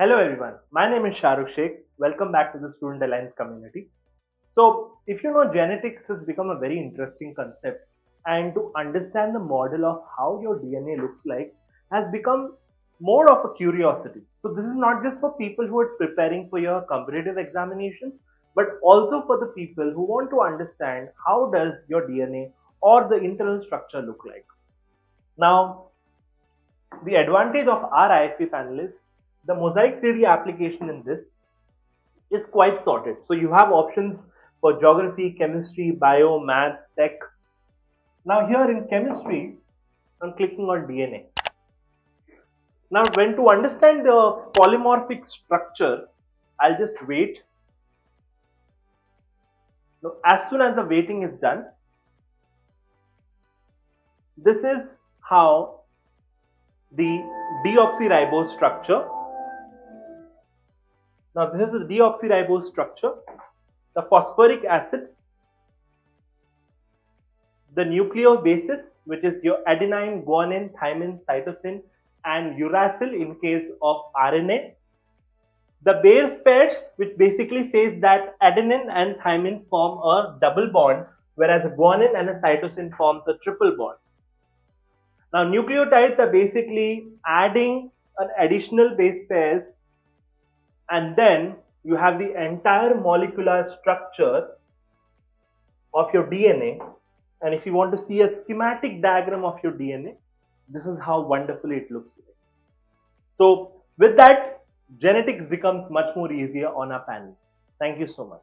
Hello everyone, my name is Shahrukh Sheikh. Welcome back to the Student Alliance community. So, if you know, genetics has become a very interesting concept, and to understand the model of how your DNA looks like has become more of a curiosity. So, this is not just for people who are preparing for your competitive examination, but also for the people who want to understand how does your DNA or the internal structure look like. Now, the advantage of our IFP panel is the Mozaik 3D application in this is quite sorted. So you have options for geography, chemistry, bio, maths, tech. Now here in chemistry, I'm clicking on DNA. Now when to understand the polymorphic structure, I'll just wait. Now, as soon as the waiting is done, this is how the deoxyribose structure. Now this is the deoxyribose structure. The phosphoric acid, the nucleobases, which is your adenine, guanine, thymine, cytosine, and uracil in case of RNA. The base pairs, which basically says that adenine and thymine form a double bond, whereas a guanine and a cytosine forms a triple bond. Now, nucleotides are basically adding an additional base pairs, and then you have the entire molecular structure of your DNA. And if you want to see a schematic diagram of your DNA, this is how wonderfully it looks like. So with that, genetics becomes much more easier on our panel. Thank you so much.